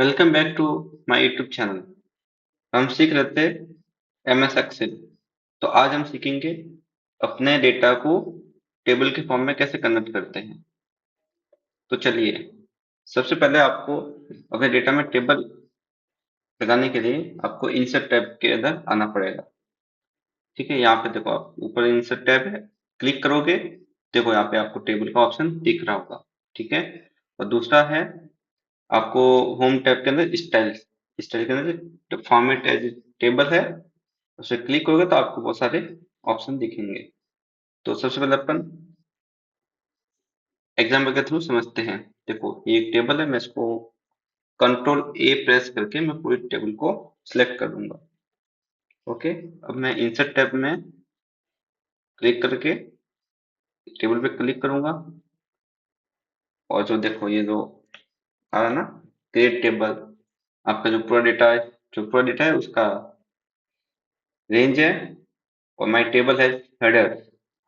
Welcome back to my YouTube channel. हम सीख रहे थे एमएस एक्सेल। तो आज हम सीखेंगे अपने डेटा को टेबल के फॉर्म में कैसे कन्वर्ट करते हैं। तो चलिए, सबसे पहले आपको अपने डेटा में टेबल लगाने के लिए आपको इंसर्ट टैब के अंदर आना पड़ेगा। ठीक है, यहाँ पे देखो, आप ऊपर इंसर्ट टैब है, क्लिक करोगे, देखो यहाँ पे आपको टेबल का ऑप्शन दिख रहा होगा। ठीक है, और दूसरा है आपको होम टैब के अंदर स्टाइल स्टाइल के अंदर फॉर्मेट एज टेबल है, उसे क्लिक करोगे तो आपको बहुत सारे ऑप्शन दिखेंगे। तो सबसे पहले अपन एग्जाम्पल के थ्रू समझते हैं। देखो, ये एक टेबल है, मैं इसको कंट्रोल ए प्रेस करके मैं पूरी टेबल को सिलेक्ट कर दूंगा। ओके, अब मैं इंसर्ट टैब में क्लिक करके टेबल पे क्लिक करूंगा, और जो देखो ये जो आ रहा है ना, क्रिएट टेबल, आपका जो पूरा डेटा है, उसका रेंज है, और माई टेबल है हेडर।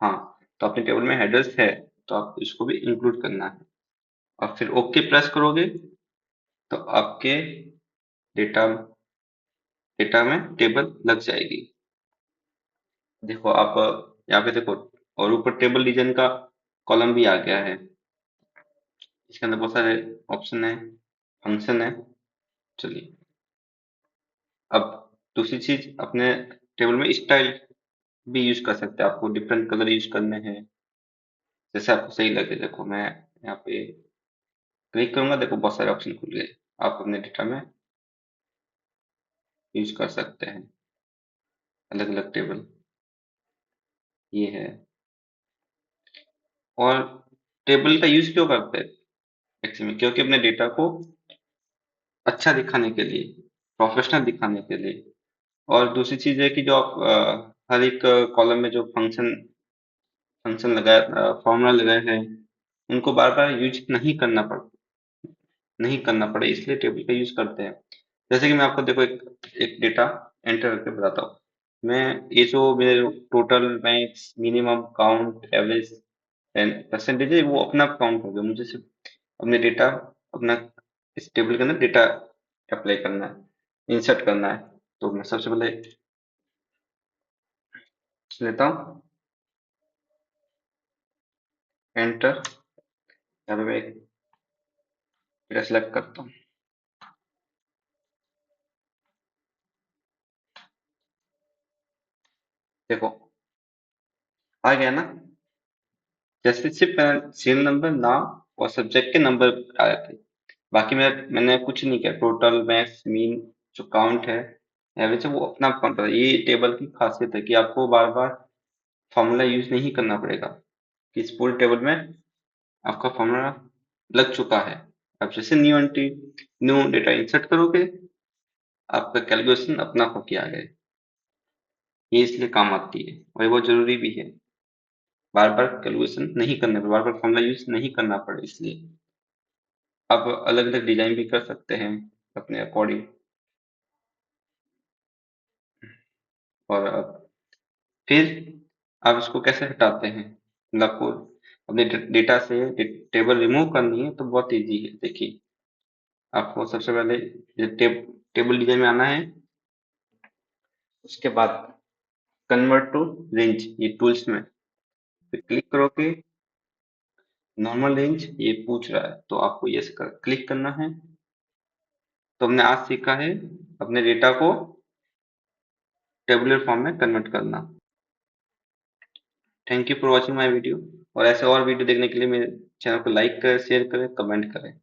हाँ, तो अपने टेबल में हेडर्स है, तो आप इसको भी इंक्लूड करना है। और फिर ओके प्रेस करोगे तो आपके डेटा डेटा में टेबल लग जाएगी। देखो आप यहाँ पे देखो, और ऊपर टेबल रीजन का कॉलम भी आ गया है। इसके अंदर बहुत सारे ऑप्शन है, फंक्शन है। चलिए, अब दूसरी चीज, अपने टेबल में स्टाइल भी यूज कर सकते हैं। आपको डिफरेंट कलर यूज करने हैं, जैसे आपको सही लगे। देखो मैं यहाँ पे क्लिक करूंगा, देखो बहुत सारे ऑप्शन खुल गए। आप अपने डेटा में यूज कर सकते हैं अलग अलग टेबल, ये है। और टेबल का यूज क्यों करते हैं एक्चुअली में? क्योंकि अपने डेटा को अच्छा दिखाने के लिए, प्रोफेशनल दिखाने के लिए। और दूसरी चीज है कि जो आप हर एक कॉलम में जो फंक्शन लगाए, फॉर्मूला लगाए हैं, उनको बार बार यूज नहीं करना पड़े, इसलिए टेबल का यूज करते हैं। जैसे कि मैं आपको देखो एक डेटा एंटर करके बताता हूँ। मैं ये जो मेरे total, max, minimum, count, average and percentage है, वो अपना काउंट हो गया। मुझे सिर्फ अपने डेटा, अपना इस टेबल के अंदर डेटा अप्लाई करना है, इंसर्ट करना है। तो मैं सबसे पहले लेता हूँ एंटर, यहाँ पे मैं एक डेटा सेलेक्ट करता हूँ। देखो आ गया ना, जैसे सिर्फ सीरियल नंबर, नाम और सब्जेक्ट के नंबर आए थे। बाकी मैंने कुछ नहीं किया। टोटल, मैक्स, मीन, जो काउंट है, एवरेज है, वो अपना आप काउंट है। ये टेबल की खासियत है कि आपको बार बार फॉर्मूला यूज नहीं करना पड़ेगा, कि इस पूरे टेबल में आपका फॉर्मूला लग चुका है। अब जैसे न्यू डेटा इंसर्ट करोगे, आपका कैलकुलेशन अपना होके आ गए। ये इसलिए काम आती है, और ये बहुत जरूरी भी है। बार बार कैलकुलेशन नहीं करने पर, बार बार फॉर्मूला यूज नहीं करना पड़े, इसलिए आप अलग अलग डिजाइन भी कर सकते हैं अपने अकॉर्डिंग। और फिर आप इसको कैसे हटाते हैं? मतलब आपको अपने डेटा से टेबल रिमूव करनी है तो बहुत इजी है। देखिए, आपको सबसे पहले ये टेबल डिजाइन में आना है। उसके बाद कन्वर्ट टू रेंज, ये टूल्स में फिर क्लिक करोगे। नॉर्मल रेंज ये पूछ रहा है, तो आपको यस कर क्लिक करना है। तो हमने आज सीखा है अपने डेटा को टेबुलर फॉर्म में कन्वर्ट करना। Thank you for watching my video. और ऐसे और वीडियो देखने के लिए मेरे चैनल को लाइक करें, शेयर करें, कमेंट करें।